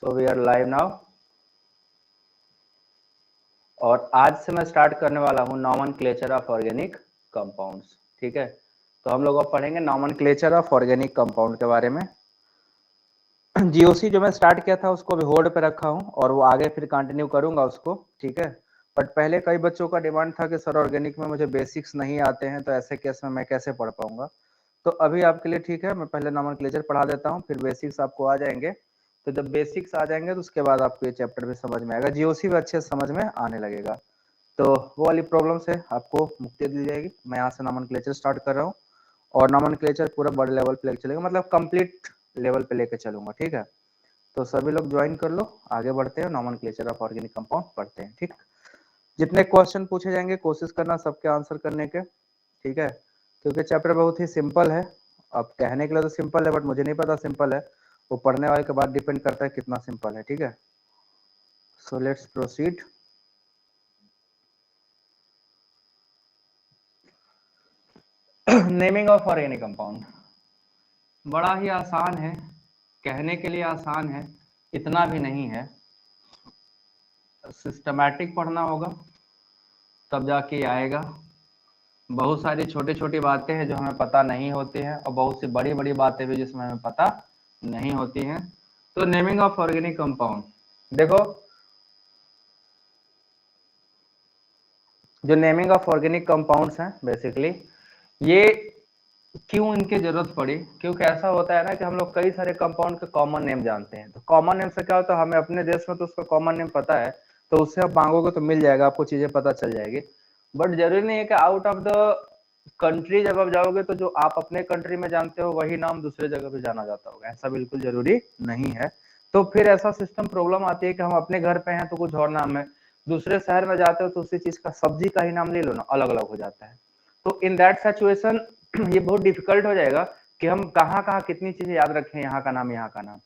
So we are live now और आज से मैं स्टार्ट करने वाला हूँ नॉमेनक्लेचर ऑफ ऑर्गेनिक कंपाउंड्स। ठीक है, तो हम लोग अब पढ़ेंगे नॉमेनक्लेचर ऑफ ऑर्गेनिक कंपाउंड के बारे में। जीओसी जो मैं स्टार्ट किया था उसको अभी होल्ड पे रखा हूँ और वो आगे फिर कंटिन्यू करूंगा उसको। ठीक है, बट पहले कई बच्चों का डिमांड था कि सर ऑर्गेनिक में मुझे बेसिक्स नहीं आते हैं, तो ऐसे केस में मैं कैसे पढ़ पाऊंगा। तो अभी आपके लिए ठीक है, मैं पहले नॉमेनक्लेचर पढ़ा देता हूँ, फिर बेसिक्स आपको आ जाएंगे। तो जब बेसिक्स आ जाएंगे तो उसके बाद आपको ये चैप्टर भी समझ में आएगा, जीओसी भी अच्छे समझ में आने लगेगा। तो वो वाली प्रॉब्लम से आपको मुक्ति दी जाएगी। मैं यहाँ से नॉमेनक्लेचर स्टार्ट कर रहा हूँ और नॉमेनक्लेचर पूरा बड़े लेवल पे लेके चलेगा, मतलब कंप्लीट लेवल पे लेके चलूंगा। ठीक है, तो सभी लोग ज्वाइन कर लो, आगे बढ़ते हैं, नॉमेनक्लेचर ऑफ ऑर्गेनिक कंपाउंड पढ़ते हैं। ठीक, जितने क्वेश्चन पूछे जाएंगे कोशिश करना सबके आंसर करने के। ठीक है, क्योंकि चैप्टर बहुत ही सिंपल है। अब कहने के लिए तो सिंपल है, बट मुझे नहीं पता सिंपल है, वो पढ़ने वाले के बाद डिपेंड करता है कितना सिंपल है। ठीक है, so let's proceed. Naming of organic compound बड़ा ही आसान है, कहने के लिए आसान है, इतना भी नहीं है। सिस्टमैटिक पढ़ना होगा तब जाके आएगा। बहुत सारी छोटी छोटी बातें हैं जो हमें पता नहीं होती हैं और बहुत सी बड़ी बड़ी बातें भी जिसमें हमें पता नहीं होती हैं। तो नेमिंग ऑफ ऑर्गेनिक कंपाउंड देखो, जो नेमिंग ऑफ ऑर्गेनिक कंपाउंड्स हैं बेसिकली ये क्यों इनकी जरूरत पड़ी, क्योंकि ऐसा होता है ना कि हम लोग कई सारे कंपाउंड के कॉमन नेम जानते हैं। तो कॉमन नेम से क्या होता है, हमें अपने देश में तो उसका कॉमन नेम पता है, तो उससे आप मांगोगे तो मिल जाएगा, आपको चीजें पता चल जाएगी। बट जरूरी नहीं है कि आउट ऑफ द कंट्री जब आप जाओगे तो जो आप अपने कंट्री में जानते हो वही नाम दूसरे जगह पे जाना जाता होगा, ऐसा बिल्कुल जरूरी नहीं है। तो फिर ऐसा सिस्टम प्रॉब्लम आती है कि हम अपने घर पे हैं तो कुछ और नाम है, दूसरे शहर में जाते हो तो उसी चीज का सब्जी का ही नाम ले लो ना, अलग अलग हो जाता है। तो इन दैट सिचुएशन ये बहुत डिफिकल्ट हो जाएगा कि हम कहाँ कहाँ कितनी चीजें याद रखें, यहाँ का नाम यहाँ का नाम।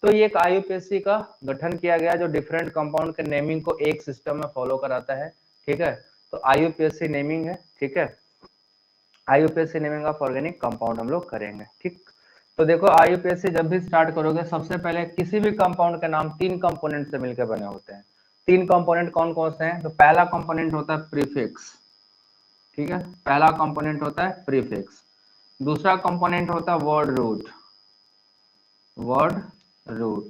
तो ये एक आईयूपीएससी का गठन किया गया जो डिफरेंट कंपाउंड के नेमिंग को एक सिस्टम में फॉलो कराता है। ठीक है, तो आईयूपीएससी नेमिंग है। ठीक है, आईयूपीएससी नेमिंग ऑफ ऑर्गेनिक कंपाउंड हम लोग करेंगे। ठीक, तो देखो आईयूपीएससी जब भी स्टार्ट करोगे सबसे पहले किसी भी कंपाउंड के नाम 3 कंपोनेंट से मिलकर बने होते हैं। 3 कंपोनेंट कौन कौन से हैं, तो पहला कंपोनेंट होता है प्रीफिक्स। ठीक है, पहला कंपोनेंट होता है प्रीफिक्स, दूसरा कंपोनेंट होता है वर्ड रूट,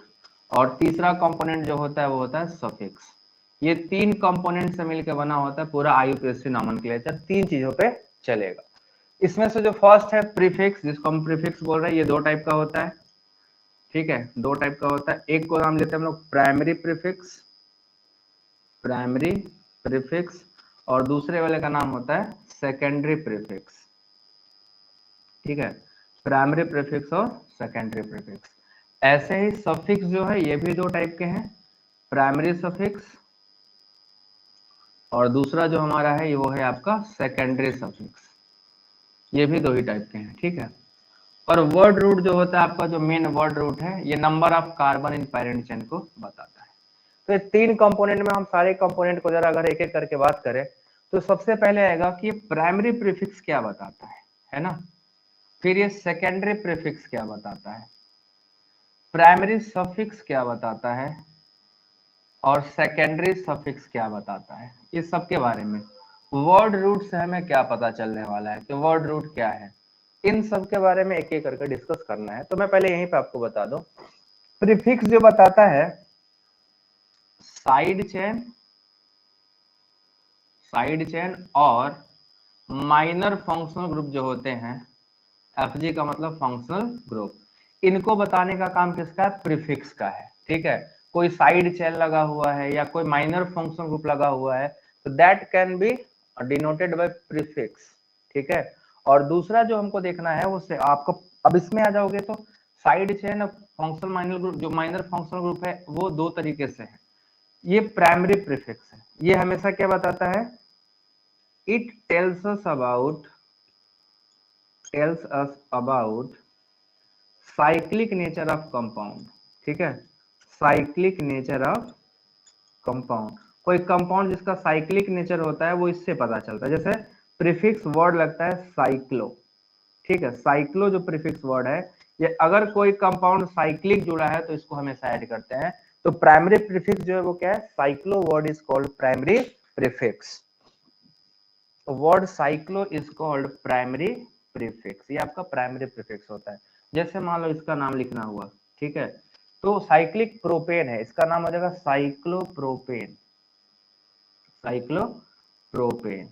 और तीसरा कंपोनेंट जो होता है वो होता है सफिक्स। ये 3 कंपोनेंट से मिलकर बना होता है पूरा आईयूपीएससी नॉमेनक्लेचर, 3 चीजों पे चलेगा। इसमें से जो फर्स्ट है प्रीफिक्स, जिसको हम प्रीफिक्स बोल रहे हैं, ये 2 टाइप का होता है। ठीक है, 2 टाइप का होता है, एक को नाम लेते हैं हम लोग प्राइमरी प्रीफिक्स, और दूसरे वाले का नाम होता है सेकेंडरी प्रीफिक्स। ठीक है, प्राइमरी प्रीफिक्स और सेकेंडरी प्रीफिक्स। ऐसे ही सफिक्स जो है ये भी 2 टाइप के हैं, प्राइमरी सफिक्स और दूसरा जो हमारा है वो है आपका सेकेंडरी सफिक्स, ये भी 2 ही टाइप के हैं। ठीक है, और वर्ड रूट जो होता है आपका, जो मेन वर्ड रूट है, ये number of carbon in parent chain को बताता है। तो ये 3 कंपोनेंट में हम सारे कंपोनेंट को जरा अगर एक एक करके बात करें तो सबसे पहले आएगा कि प्राइमरी प्रीफिक्स क्या बताता है ना, फिर ये सेकेंडरी प्रीफिक्स क्या बताता है, प्राइमरी सफिक्स क्या बताता है और सेकेंडरी सफिक्स क्या बताता है, इस सब के बारे में। वर्ड रूट से हमें क्या पता चलने वाला है कि वर्ड रूट क्या है, इन सब के बारे में एक एक करके डिस्कस करना है। तो मैं पहले यहीं पे आपको बता दूं, प्रीफिक्स जो बताता है साइड चेन और माइनर फंक्शनल ग्रुप जो होते हैं, एफजी का मतलब फंक्शनल ग्रुप, इनको बताने का काम किसका है, प्रीफिक्स का है। ठीक है, कोई साइड चेन लगा हुआ है या कोई माइनर फंक्शनल ग्रुप लगा हुआ है तो that can be denoted by prefix. ठीक है, और दूसरा जो हमको देखना है वो से आपको, अब इसमें आ जाओगे तो साइड चेन और फंक्शनल माइनर ग्रुप, जो माइनर फंक्शनल ग्रुप है वो 2 तरीके से है। ये प्राइमरी प्रीफिक्स है, ये हमेशा क्या बताता है, it tells us about cyclic nature of compound. ठीक है, साइक्लिक नेचर ऑफ कंपाउंड, कोई कंपाउंड जिसका साइक्लिक नेचर होता है वो इससे पता चलता है। जैसे प्रीफिक्स वर्ड लगता है साइक्लो, ठीक है, साइक्लो जो प्रीफिक्स वर्ड है, ये अगर कोई कंपाउंड साइक्लिक जुड़ा है तो इसको हमेशा ऐड करते हैं। तो प्राइमरी प्रीफिक्स जो है वो क्या है, cyclo word is called primary prefix. Word cyclo is called primary prefix, ये आपका प्राइमरी प्रीफिक्स होता है। जैसे मान लो इसका नाम लिखना हुआ, ठीक है, तो साइक्लिक प्रोपेन है, इसका नाम हो जाएगा साइक्लोप्रोपेन। साइक्लोप्रोपेन,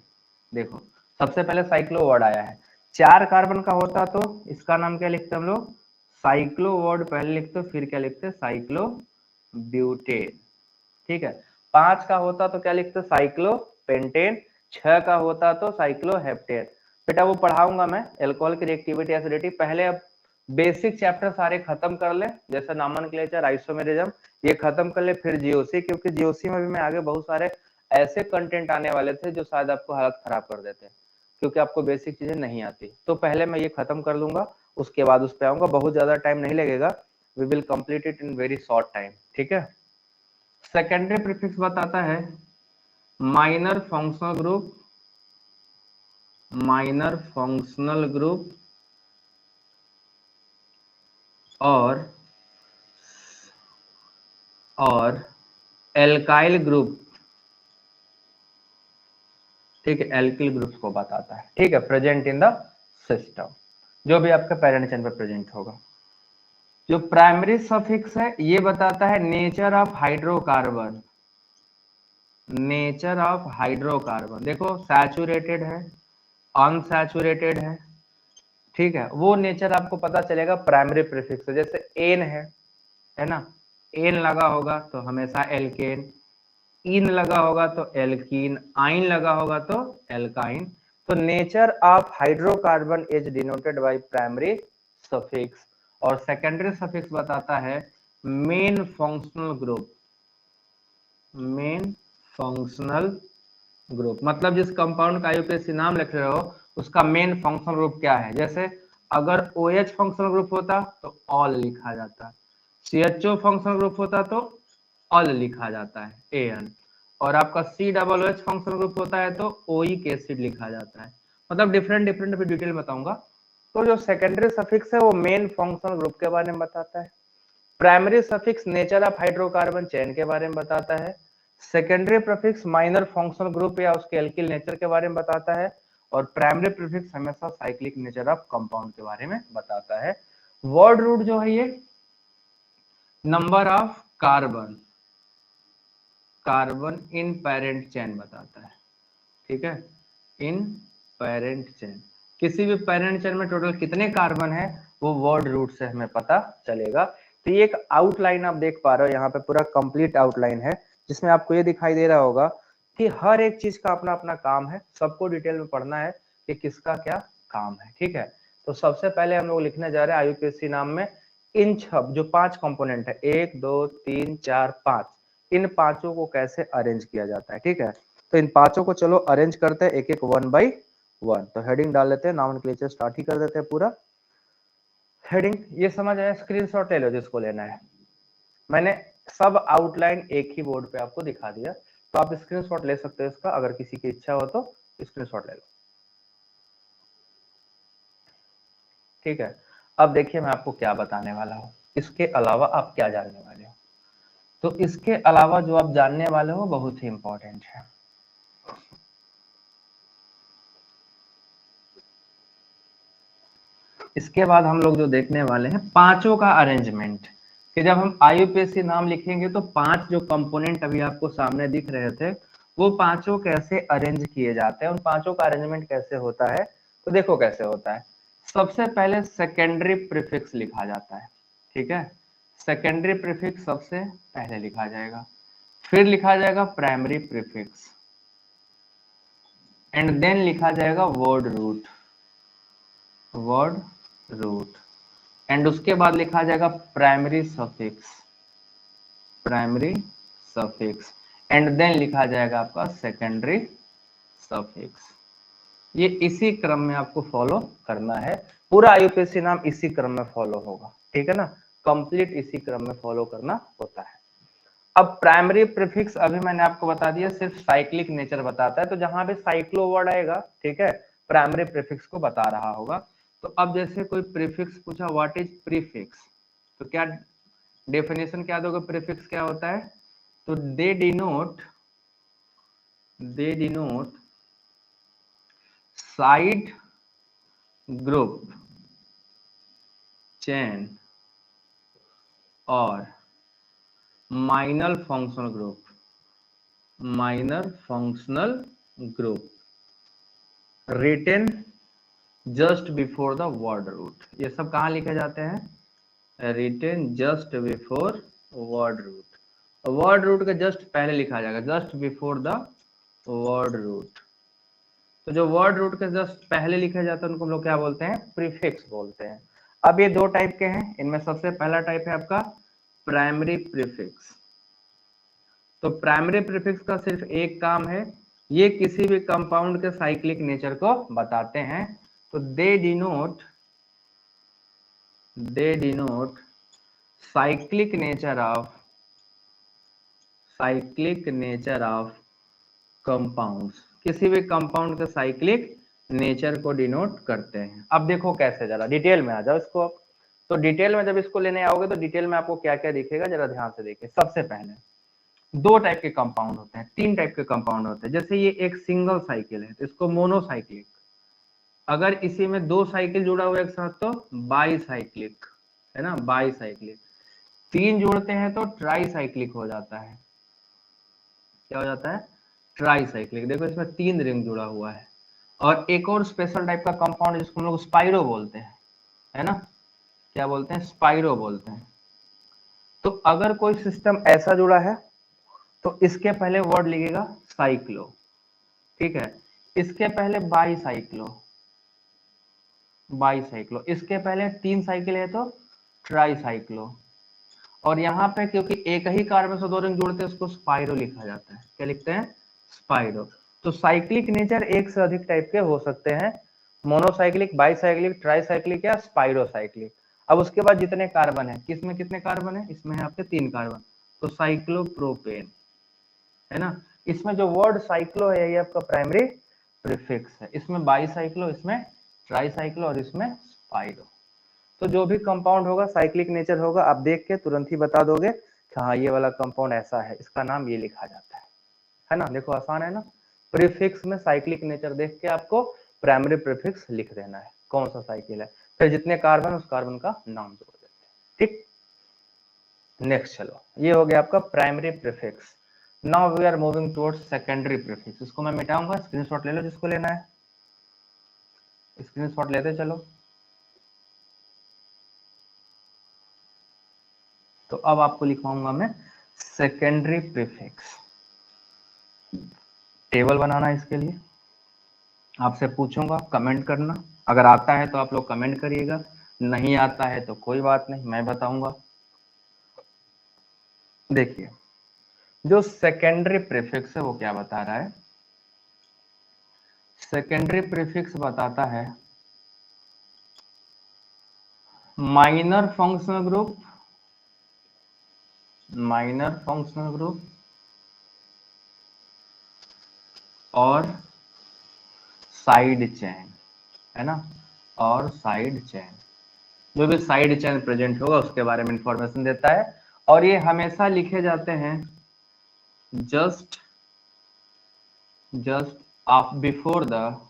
देखो सबसे पहले साइक्लो वर्ड आया है, 4 कार्बन का होता तो इसका नाम क्या लिखते हम लोग, साइक्लो वर्ड पहले लिखते फिर क्या लिखते, साइक्लो ब्यूटेन, ठीक है। 5 का होता तो क्या लिखते, साइक्लो पेंटेन। 6 का होता तो साइक्लो हेप्टेन। बेटा वो पढ़ाऊंगा मैं, एल्कोहल की रिएक्टिविटी एसिडिटी। पहले अब बेसिक चैप्टर सारे खत्म कर ले, जैसे नॉमेनक्लेचर, आइसोमेरिज्म, ये खत्म कर ले, फिर जीओसी, क्योंकि जीओसी में भी मैं आगे बहुत सारे ऐसे कंटेंट आने वाले थे जो शायद आपको हालत खराब कर देते हैं, क्योंकि आपको बेसिक चीजें नहीं आती। तो पहले मैं ये खत्म कर लूंगा, उसके बाद उस पर आऊंगा, बहुत ज्यादा टाइम नहीं लगेगा, we will complete it in very short time, ठीक है। सेकेंडरी प्रीफिक्स बताता है minor functional group, minor functional group और एल्काइल ग्रुप, ठीक है, एल्किल ग्रुप्स को बताता है, ठीक है, प्रेजेंट इन द सिस्टम, जो भी आपके पेरेंट चेन पर प्रेजेंट होगा। जो प्राइमरी सफिक्स है ये बताता है nature of hydrocarbon, nature of hydrocarbon, देखो सैचुरेटेड है, अनसैचुरेटेड है, ठीक है, वो नेचर आपको पता चलेगा प्राइमरी प्रीफिक्स से। जैसे एन है ना, एन लगा होगा तो हमेशा एल्केन, इन लगा होगा तो एल्कीन, आइन लगा होगा तो एल्काइन। तो nature of hydrocarbon is denoted by primary suffix. और सेकेंडरी सफिक्स बताता है main functional group, main functional group, मतलब जिस कंपाउंड का आईयूपीएसी नाम लिख रहे हो उसका मेन फंक्शनल ग्रुप क्या है। जैसे अगर OH फंक्शनल ग्रुप होता तो ऑल लिखा जाता, CHO फंक्शनल ग्रुप होता तो ऑल लिखा जाता है AN, और आपका COOH फंक्शनल ग्रुप होता है तो ओइक एसिड लिखा जाता है। मतलब डिफरेंट डिफरेंट भी डिटेल बताऊंगा। तो जो सेकेंडरी सफिक्स है वो मेन फंक्शनल ग्रुप के बारे में बताता है, primary suffix nature of hydrocarbon chain के बारे में बताता है, secondary prefix minor functional group या उसके एल्किल नेचर के बारे में बताता है, और प्राइमरी प्रीफिक्स हमेशा साइक्लिक नेचर ऑफ कंपाउंड के बारे में बताता है। वर्ड रूट जो है ये number of carbon, carbon in parent chain बताता है, ठीक है, इन पेरेंट चेन, किसी भी पेरेंट चेन में टोटल कितने कार्बन है वो वर्ड रूट से हमें पता चलेगा। तो ये एक आउटलाइन आप देख पा रहे हो, यहाँ पे पूरा कंप्लीट आउटलाइन है, जिसमें आपको ये दिखाई दे रहा होगा कि हर एक चीज का अपना अपना काम है, सबको डिटेल में पढ़ना है कि किसका क्या काम है, ठीक है। तो सबसे पहले हम लोग लिखने जा रहे हैं आईयूपीएसी नाम में इन जो 5 कंपोनेंट है, 1 2 3 4 5, इन पांचों को कैसे अरेंज किया जाता है, ठीक है। तो इन पांचों को चलो अरेंज करते हैं एक एक 1 बाई 1। तो हेडिंग डाल लेते हैं, नॉमेनक्लेचर स्टार्ट ही कर देते हैं पूरा। हेडिंग ये समझ आया, स्क्रीनशॉट ले लो जिसको लेना है, मैंने सब आउटलाइन एक ही बोर्ड पे आपको दिखा दिया, तो आप स्क्रीनशॉट ले सकते हो इसका, अगर किसी की इच्छा हो तो स्क्रीनशॉट ले लो, ठीक है। अब देखिए मैं आपको क्या बताने वाला हूँ, इसके अलावा आप क्या जानने वाले हो। तो इसके अलावा जो आप जानने वाले हो बहुत ही इंपॉर्टेंट है। इसके बाद हम लोग जो देखने वाले हैं पांचों का अरेंजमेंट, कि जब हम आईयूपीएसी नाम लिखेंगे तो 5 जो कंपोनेंट अभी आपको सामने दिख रहे थे वो पांचों कैसे अरेंज किए जाते हैं, उन पांचों का अरेंजमेंट कैसे होता है। तो देखो कैसे होता है, सबसे पहले सेकेंडरी प्रीफिक्स लिखा जाता है, ठीक है, सेकेंडरी प्रीफिक्स सबसे पहले लिखा जाएगा, फिर लिखा जाएगा प्राइमरी प्रीफिक्स, एंड देन लिखा जाएगा word root, word root, and उसके बाद लिखा जाएगा primary suffix, primary suffix, and then लिखा जाएगा आपका सेकेंडरी सफिक्स। ये इसी क्रम में आपको फॉलो करना है, पूरा आईयूपीएसी नाम इसी क्रम में फॉलो होगा, ठीक है ना, कंप्लीट इसी क्रम में फॉलो करना होता है। अब प्राइमरी प्रीफिक्स अभी मैंने आपको बता दिया सिर्फ साइक्लिक नेचर बताता है, तो जहां भी साइक्लो वर्ड आएगा, ठीक है, प्राइमरी प्रीफिक्स को बता रहा होगा। तो अब जैसे कोई प्रीफिक्स पूछा व्हाट इज प्रीफिक्स, तो क्या डेफिनेशन क्या दोगे, प्रीफिक्स क्या होता है, तो they denote side group chain और minor functional group written just before the word root. ये सब कहाँ लिखे जाते हैं, written just before word root. Word root के जस्ट पहले लिखा जाएगा, just before the word root. तो जो वर्ड रूट के जस्ट पहले लिखे जाते हैं उनको हम लोग क्या बोलते हैं, प्रीफिक्स बोलते हैं। अब ये दो टाइप के हैं, इनमें सबसे पहला टाइप है आपका प्राइमरी प्रीफिक्स। तो प्राइमरी प्रीफिक्स का सिर्फ एक काम है, ये किसी भी कंपाउंड के साइक्लिक नेचर को बताते हैं। तो they denote cyclic nature of compounds, किसी भी कंपाउंड के साइक्लिक नेचर को डिनोट करते हैं। अब देखो कैसे, जरा डिटेल में आ जाओ इसको अब। तो डिटेल में जब इसको लेने आओगे तो डिटेल में आपको क्या क्या दिखेगा, जरा ध्यान से देखिए। सबसे पहले दो टाइप के कंपाउंड होते हैं, तीन टाइप के कंपाउंड होते हैं। जैसे ये एक सिंगल साइकिल है तो इसको मोनोसाइक्लिक, अगर इसी में दो साइकिल जुड़ा हुआ है एक साथ तो बाईसाइक्लिक, है ना, बाईसाइक्लिक। तीन जोड़ते हैं तो ट्राईसाइक्लिक हो जाता है। क्या हो जाता है, ट्राईसाइक्लिक। देखो इसमें तीन रिंग जुड़ा हुआ है। और एक और स्पेशल टाइप का कंपाउंड जिसको हम लोग स्पाइरो बोलते हैं, है ना, क्या बोलते हैं, स्पाइरो बोलते हैं। तो अगर कोई सिस्टम ऐसा जुड़ा है तो इसके पहले वर्ड लिखेगा साइक्लो, ठीक है। इसके पहले बाईसाइक्लो, इसके पहले तीन साइकिल है तो ट्राईसाइक्लो। और यहाँ पे क्योंकि एक ही कार्बन से दो रिंग जुड़ते हैं उसको स्पाइरो लिखा जाता है। क्या लिखते हैं, स्पाइरो। तो साइक्लिक नेचर एक से अधिक टाइप के हो सकते हैं, मोनोसाइक्लिक, बाईसाइक्लिक, ट्राईसाइक्लिक या स्पाइरोसाइक्लिक। अब उसके बाद जितने कार्बन है, किसमें कितने कार्बन है, इसमें है आपके तीन कार्बन, तो साइक्लोप्रोपेन, है ना। इसमें जो वर्ड साइक्लो है ये आपका प्राइमरी प्रीफिक्स है। इसमें बाईसाइक्लो, इसमें ट्राईसाइक्लो और इसमें स्पाइरो। तो जो भी कंपाउंड होगा साइक्लिक नेचर होगा, आप देख के तुरंत ही बता दोगे कि हाँ ये वाला कंपाउंड ऐसा है, इसका नाम ये लिखा जाता है ना। देखो आसान है ना, प्रीफिक्स में साइक्लिक नेचर देख के आपको प्राइमरी प्रीफिक्स लिख देना है, कौन सा साइकिल है, फिर जितने कार्बन उस कार्बन का नाम जोड़ देते हैं, ठीक। नेक्स्ट चलो, ये हो गया आपका primary prefix. Now we are moving towards secondary prefix. इसको मैं मिटाऊंगा, स्क्रीनशॉट ले लो जिसको लेना है, स्क्रीनशॉट लेते चलो। तो अब आपको लिखवाऊंगा मैं सेकेंडरी प्रीफिक्स। टेबल बनाना है इसके लिए, आपसे पूछूंगा, कमेंट करना। अगर आता है तो आप लोग कमेंट करिएगा, नहीं आता है तो कोई बात नहीं, मैं बताऊंगा। देखिए जो सेकेंडरी प्रीफिक्स है वो क्या बता रहा है, सेकेंडरी प्रीफिक्स बताता है माइनर फंक्शनल ग्रुप और साइड चेन, है ना, और साइड चेन। जो भी साइड चेन प्रेजेंट होगा उसके बारे में इंफॉर्मेशन देता है। और ये हमेशा लिखे जाते हैं just before the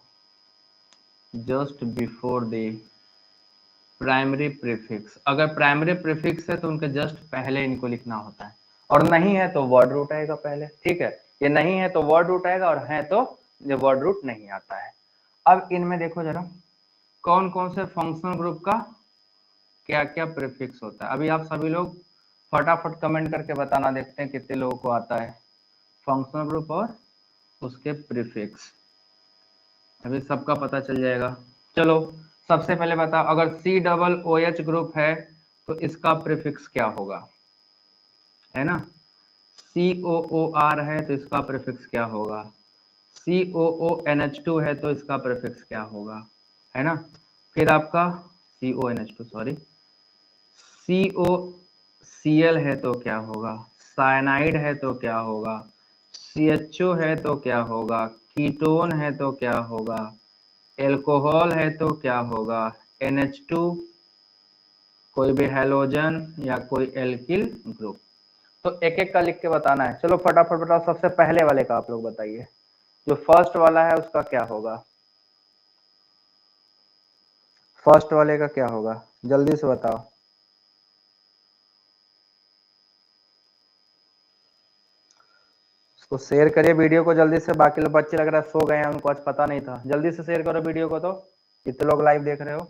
primary prefix. अगर प्राइमरी प्रीफिक्स है तो उनके जस्ट पहले इनको लिखना होता है, और नहीं है तो वर्ड रूट आएगा पहले, ठीक है। ये नहीं है तो वर्ड रूट आएगा, और है तो ये वर्ड रूट नहीं आता है। अब इनमें देखो जरा कौन कौन से फंक्शनल ग्रुप का क्या क्या प्रीफिक्स होता है। अभी आप सभी लोग फटाफट कमेंट करके बताना, देखते हैं कितने लोगों को आता है फंक्शनल ग्रुप और उसके प्रीफिक्स। अभी सबका पता चल जाएगा। चलो सबसे पहले बताओ, अगर COOH ग्रुप है तो इसका प्रीफिक्स क्या होगा, है ना। COOR है तो इसका प्रीफिक्स क्या होगा, COONH2 है तो इसका प्रीफिक्स क्या होगा, है ना। फिर आपका CONH2 सॉरी, COCl है तो क्या होगा, साइनाइड है तो क्या होगा, CHO है तो क्या होगा, कीटोन है तो क्या होगा, एल्कोहल है तो क्या होगा, NH2 कोई भी हैलोजन या कोई एल्किल ग्रुप। तो एक एक का लिख के बताना है। चलो फटाफट बताओ, सबसे पहले वाले का आप लोग बताइए, जो फर्स्ट वाला है उसका क्या होगा, फर्स्ट वाले का क्या होगा, जल्दी से बताओ। उसको शेयर करिए वीडियो को जल्दी से, बाकी लोग बच्चे लग रहा है सो गए हैं, उनको आज पता नहीं था। जल्दी से शेयर करो वीडियो को, तो कितने लोग लाइव देख रहे हो।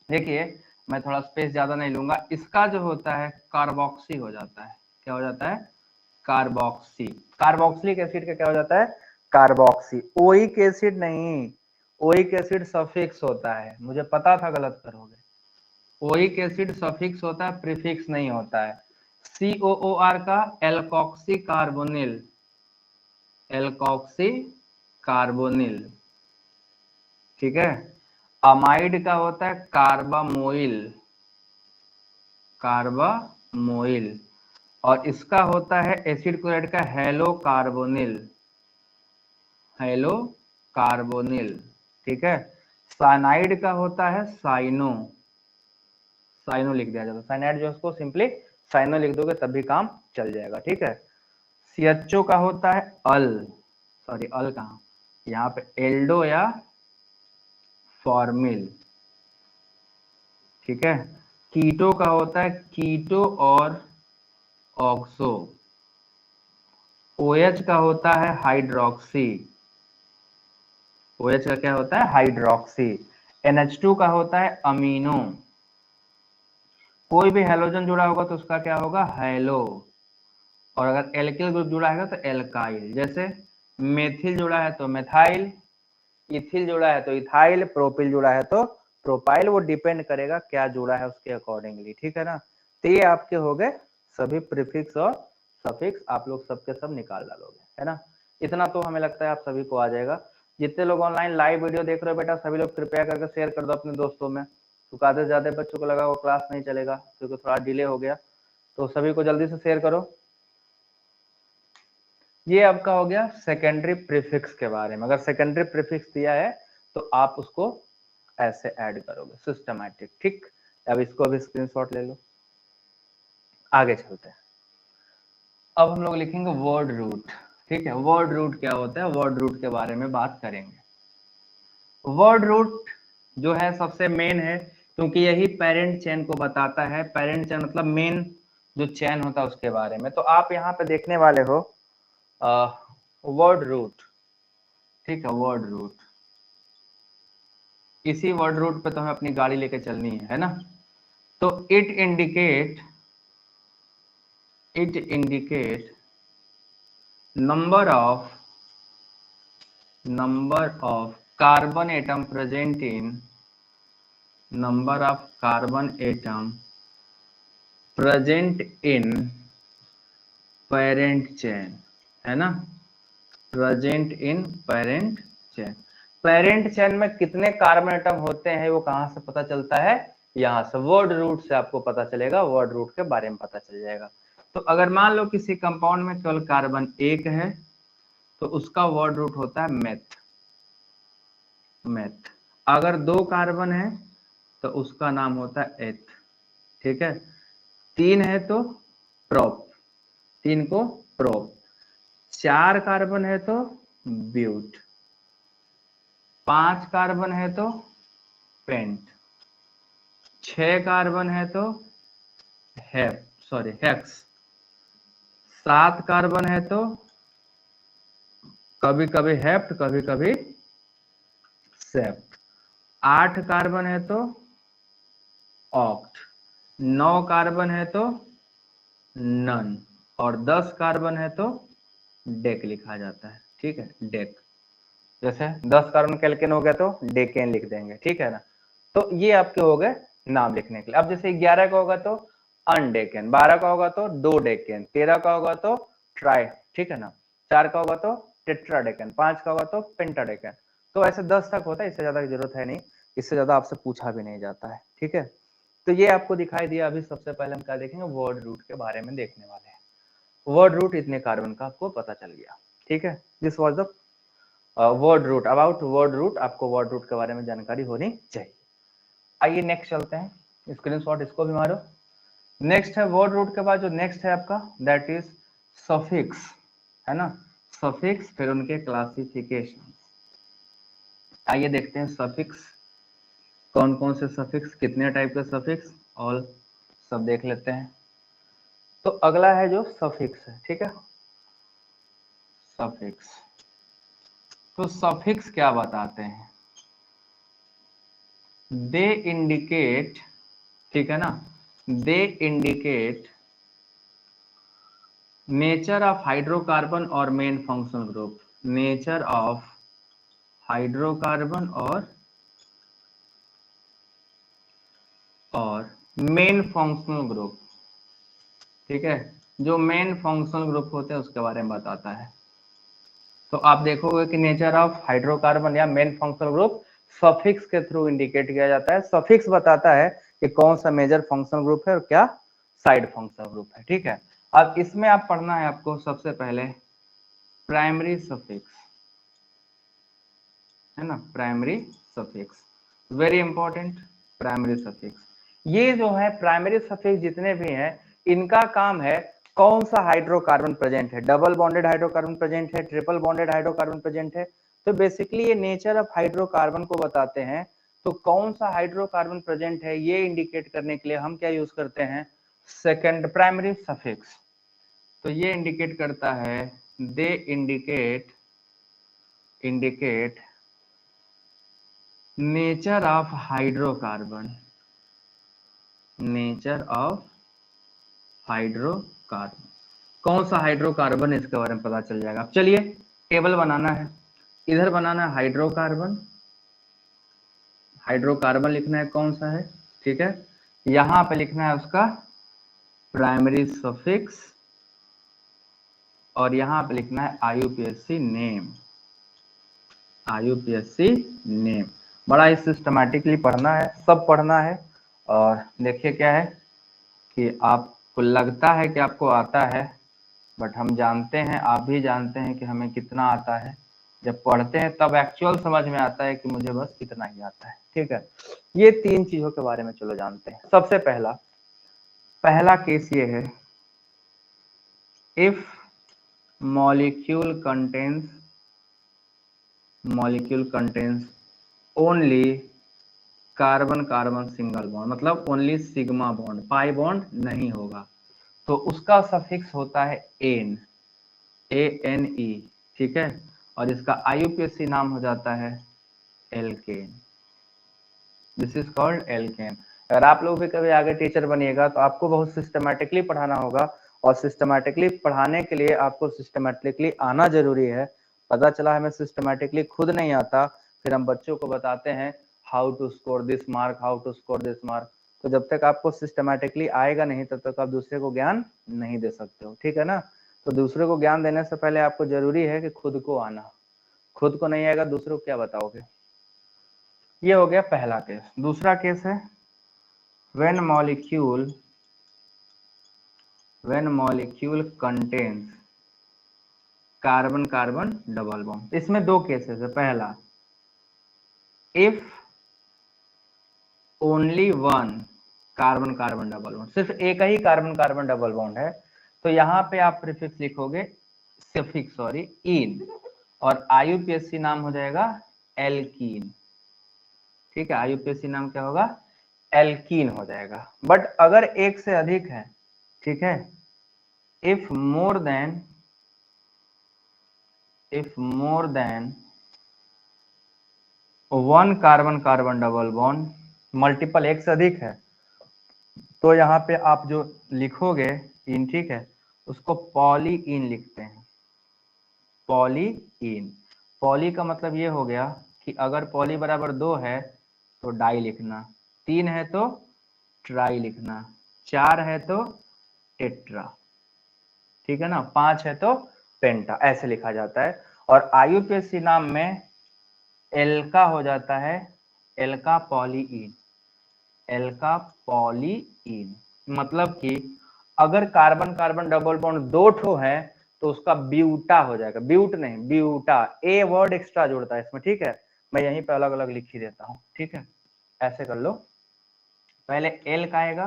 देखिए मैं थोड़ा स्पेस ज्यादा नहीं लूंगा। इसका जो होता है कार्बोक्सी हो जाता है, क्या हो जाता है, कार्बोक्सी। कार्बोक्सिलिक एसिड का क्या हो जाता है, कार्बोक्सी। ओइक एसिड नहीं, ओइक एसिड सफिक्स होता है, मुझे पता था गलत करोगे। ओइक एसिड सफिक्स होता है, प्रीफिक्स नहीं होता है। COOR का एल्कोक्सी कार्बोनिल, एल्कोक्सी कार्बोनिल, ठीक है। अमाइड का होता है कार्बामोइल, कार्बामोइल। और इसका होता है एसिड क्लोराइड का हेलो कार्बोनिल, हेलो कार्बोनिल, ठीक है। साइनाइड का होता है साइनो, साइनो लिख दिया जाता है। साइनाइड जो उसको सिंपली साइनो लिख दोगे तब भी काम चल जाएगा, ठीक है। CHO का होता है अल, सॉरी अल कहाँ, यहाँ पे एल्डो या फॉर्मिल, ठीक है। कीटो का होता है कीटो और ऑक्सो। OH का होता है हाइड्रोक्सी, OH का क्या होता है, हाइड्रोक्सी। NH2 का होता है अमीनो। कोई भी हैलोजन जुड़ा होगा तो उसका क्या होगा, हैलो। और अगर एल्किल ग्रुप जुड़ा है तो एल्काइल। जैसे मेथिल जुड़ा है तो मेथाइल, इथिल जुड़ा है तो इथाइल, प्रोपिल जुड़ा है तो प्रोपाइल। वो डिपेंड करेगा क्या जुड़ा है उसके अकॉर्डिंगली, ठीक है ना। तो ये आपके हो गए सभी प्रीफिक्स और सफिक्स, आप लोग सबके सब निकाल डालोगे, है ना। इतना तो हमें लगता है आप सभी को आ जाएगा। जितने लोग ऑनलाइन लाइव वीडियो देख रहे हो बेटा, सभी लोग कृपया करके शेयर कर दो अपने दोस्तों में, क्योंकि आधे से ज्यादा बच्चों को लगा वो क्लास नहीं चलेगा क्योंकि थोड़ा डिले हो गया। तो सभी को जल्दी से शेयर करो। ये आपका हो गया सेकेंडरी प्रीफिक्स के बारे में। अगर सेकेंडरी प्रीफिक्स दिया है तो आप उसको ऐसे ऐड करोगे सिस्टमैटिक, ठीक। अब इसको भी स्क्रीनशॉट ले लो। आगे चलते हैं। अब हम लोग लिखेंगे वर्ड रूट, ठीक है। वर्ड रूट क्या होता है, वर्ड रूट के बारे में बात करेंगे। वर्ड रूट जो है सबसे मेन है, क्योंकि यही पेरेंट चेन को बताता है। पेरेंट चेन मतलब मेन जो चेन होता है उसके बारे में। तो आप यहाँ पे देखने वाले हो वर्ड रूट, ठीक है। वर्ड रूट, इसी वर्ड रूट पे तो हमें अपनी गाड़ी लेके चलनी है ना। तो it indicate number of carbon atom present in number of carbon atom present in parent chain, है ना। Present in parent chain. Parent chain में कितने कार्बन एटम होते हैं वो कहां से पता चलता है, यहां से वर्ड रूट से आपको पता चलेगा, वर्ड रूट के बारे में पता चल जाएगा। तो अगर मान लो किसी कंपाउंड में केवल कार्बन एक है तो उसका वर्ड रूट होता है मेथ, मेथ। अगर दो कार्बन है तो उसका नाम होता है एथ, ठीक है। तीन है तो प्रोप, तीन को प्रोप। चार कार्बन है तो ब्यूट, पांच कार्बन है तो पेंट, छह कार्बन है तो हेक्स, सात कार्बन है तो कभी कभी हेप्ट, कभी कभी सेप्ट, आठ कार्बन है तो ऑक्ट, नौ कार्बन है तो नन, और 10 कार्बन है तो डेक लिखा जाता है, ठीक है। डेक, जैसे 10 कार्बन का एल्केन हो गया तो डेकेन लिख देंगे, ठीक है ना। तो ये आपके हो गए नाम लिखने के लिए। अब जैसे 11 का होगा तो अनडेकेन, 12 का होगा तो दो डेकेन, 13 का होगा तो ट्राई, ठीक है ना। 4 का होगा तो टेट्राडेकेन, 5 का होगा तो पेंटाडेकेन। तो ऐसे 10 तक होता है, इससे ज्यादा की जरूरत है नहीं, इससे ज्यादा आपसे पूछा भी नहीं जाता है, ठीक है। तो ये आपको दिखाई दिया। अभी सबसे पहले हम क्या देखेंगे, वर्ड रूट के बारे में देखने वाले हैं। वर्ड रूट इतने कार्बन का आपको पता चल गया, ठीक है। This was the word root, about word root. आपको वर्ड रूट के बारे में जानकारी होनी चाहिए। आइए नेक्स्ट चलते हैं। स्क्रीनशॉट इसको भी मारो। नेक्स्ट है वर्ड रूट के बाद जो नेक्स्ट है आपका दैट इज सफिक्स, है ना, सफिक्स, फिर उनके क्लासिफिकेशन। आइए देखते हैं सफिक्स कौन कौन से सफिक्स, कितने टाइप के सफिक्स, ऑल सब देख लेते हैं। तो अगला है जो सफिक्स है, ठीक है, सफिक्स। तो सफिक्स क्या बताते हैं, दे इंडिकेट, ठीक है ना, they indicate nature of hydrocarbon और main functional group, nature of hydrocarbon और मेन फंक्शनल ग्रुप, ठीक है, जो मेन फंक्शनल ग्रुप होते हैं उसके बारे में बताता है। तो आप देखोगे कि नेचर ऑफ हाइड्रोकार्बन या मेन फंक्शनल ग्रुप सफिक्स के थ्रू इंडिकेट किया जाता है। सफिक्स बताता है कि कौन सा मेजर फंक्शनल ग्रुप है और क्या साइड फंक्शनल ग्रुप है, ठीक है। अब इसमें आप पढ़ना है आपको सबसे पहले प्राइमरी सफिक्स, है ना, primary suffix, very important, primary suffix. ये जो है प्राइमरी सफिक्स जितने भी हैं इनका काम है कौन सा हाइड्रोकार्बन प्रेजेंट है, डबल बॉन्डेड हाइड्रोकार्बन प्रेजेंट है, ट्रिपल बॉन्डेड हाइड्रोकार्बन प्रेजेंट है। तो बेसिकली ये नेचर ऑफ हाइड्रोकार्बन को बताते हैं। तो कौन सा हाइड्रोकार्बन प्रेजेंट है ये इंडिकेट करने के लिए हम क्या यूज करते हैं, सेकेंड प्राइमरी सफिक्स। तो ये इंडिकेट करता है, दे indicate nature of hydrocarbon, nature of hydrocarbon, कौन सा हाइड्रोकार्बन इसके बारे में पता चल जाएगा। अब चलिए टेबल बनाना है, इधर बनाना है हाइड्रोकार्बन, हाइड्रोकार्बन लिखना है कौन सा है, ठीक है, यहां पे लिखना है उसका प्राइमरी सफिक्स और यहां पे लिखना है आईयूपीएसी नेम, आईयूपीएसी नेम। बड़ा ही सिस्टमैटिकली पढ़ना है, सब पढ़ना है। और देखिए क्या है कि आपको लगता है कि आपको आता है, बट हम जानते हैं, आप भी जानते हैं कि हमें कितना आता है। जब पढ़ते हैं तब एक्चुअल समझ में आता है कि मुझे बस इतना ही आता है, ठीक है। ये तीन चीजों के बारे में चलो जानते हैं। सबसे पहला केस ये है, if molecule contains only carbon carbon single bond, मतलब only sigma bond, pi bond नहीं होगा, तो उसका सफिक्स होता है एन, ANE, ठीक है, और इसका आईयूपीएसी नाम हो जाता है alkane, this is called alkane. अगर आप लोग भी कभी आगे टीचर बनिएगा तो आपको बहुत सिस्टमैटिकली पढ़ाना होगा, और सिस्टमैटिकली पढ़ाने के लिए आपको सिस्टमैटिकली आना जरूरी है। पता चला हमें सिस्टमैटिकली खुद नहीं आता, फिर हम बच्चों को बताते हैं how to score this mark, how to score this mark. तो जब तक आपको सिस्टमैटिकली आएगा नहीं तब तक आप दूसरे को ज्ञान नहीं दे सकते हो, ठीक है ना। तो दूसरे को ज्ञान देने से पहले आपको जरूरी है कि खुद को आना, खुद को नहीं आएगा दूसरों को क्या बताओगे। ये हो गया पहला केस। दूसरा केस है when molecule contains carbon carbon double bond. इसमें दो केसेस है, पहला if only one carbon carbon double bond, सिर्फ एक ही कार्बन कार्बन डबल बॉन्ड है, तो यहाँ पे आप प्रीफिक्स लिखोगे सफिक्स सॉरी इन, और आईयूपीएसी नाम हो जाएगा एल्कीन, ठीक है, आईयूपीएसी नाम क्या होगा, एल्कीन हो जाएगा। बट अगर एक से अधिक है, ठीक है, if more than one carbon carbon double bond, multiple एक से अधिक है, तो यहाँ पे आप जो लिखोगे इन, ठीक है, उसको पॉली इन लिखते हैं, पॉली इन। पॉली का मतलब ये हो गया कि अगर पॉली बराबर 2 है तो डाई लिखना, 3 है तो ट्राई लिखना, 4 है तो टेट्रा, ठीक है ना, 5 है तो पेंटा, ऐसे लिखा जाता है। और आईयूपीएसी नाम में एल्का हो जाता है एल्का पॉलीइन, एल्का पॉलीइन। मतलब कि अगर कार्बन कार्बन डबल बॉन्ड 2 ठो है तो उसका ब्यूटा हो जाएगा, ब्यूट नहीं ब्यूटा, ए वर्ड एक्स्ट्रा जुड़ता है इसमें, ठीक है। मैं यहीं पे अलग अलग लिख ही देता हूँ, ठीक है, ऐसे कर लो। पहले एल का आएगा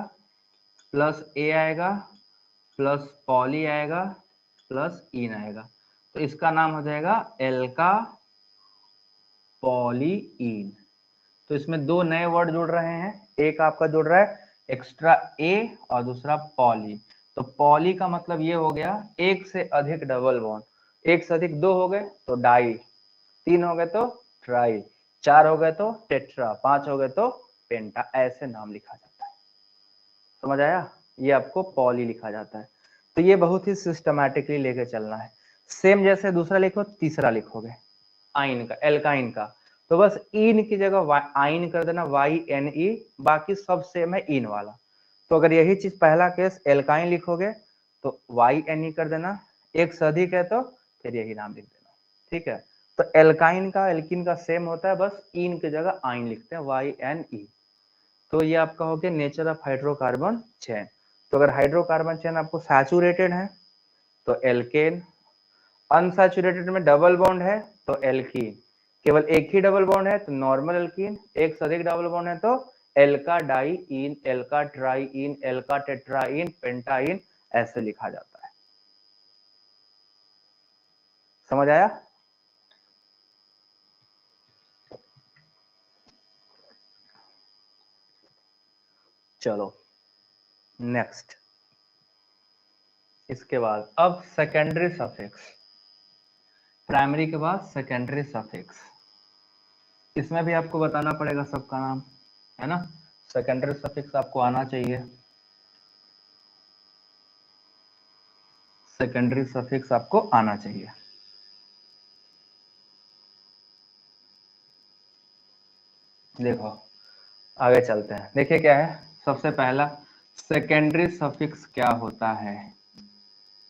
प्लस ए आएगा प्लस पॉली आएगा प्लस इन आएगा, तो इसका नाम हो जाएगा एल्का पॉलीइन। तो इसमें दो नए वर्ड जुड़ रहे हैं, एक आपका जुड़ रहा है एक्स्ट्रा ए और दूसरा पॉली। तो पॉली का मतलब ये हो गया एक से अधिक डबल बॉन्ड, एक से अधिक दो हो गए तो डाई, तीन हो गए तो ट्राई, चार हो गए तो टेट्रा, पांच हो गए तो पेंटा, ऐसे नाम लिखा जाता है। समझ आया? ये आपको पॉली लिखा जाता है। तो ये बहुत ही सिस्टमैटिकली लेके चलना है। सेम जैसे दूसरा लिखो, तीसरा लिखोगे आइन का, एल्काइन का, तो बस इन की जगह आइन कर देना, YNE, बाकी सब सेम है इन वाला। तो अगर यही चीज पहला केस एल्काइन लिखोगे तो YNE कर देना, एक से अधिक है तो फिर यही नाम लिख देना, ठीक है। तो एल्काइन का एल्किन का सेम होता है, बस इन की जगह आइन लिखते हैं, YNE। तो ये आपका हो गया नेचर ऑफ हाइड्रोकार्बन चेन। तो अगर हाइड्रोकार्बन चेन आपको सैचुरेटेड है तो एल्केन, अनसैचुरेटेड में डबल बॉन्ड है तो एल्कीन, केवल एक ही डबल बॉन्ड है तो नॉर्मल एल्कीन, एक से अधिक डबल बॉन्ड है तो एल्का डाईइन, एल्का ट्राईइन, एल्का टेट्राइन, पेंटाइन, ऐसे लिखा जाता है। समझ आया? चलो नेक्स्ट, इसके बाद अब सेकेंडरी सफिक्स, प्राइमरी के बाद सेकेंडरी सफिक्स। इसमें भी आपको बताना पड़ेगा सबका नाम, है ना। सेकेंडरी सफिक्स आपको आना चाहिए, सेकेंडरी सफिक्स आपको आना चाहिए। देखो आगे चलते हैं, देखिए क्या है। सबसे पहला सेकेंडरी सफिक्स क्या होता है।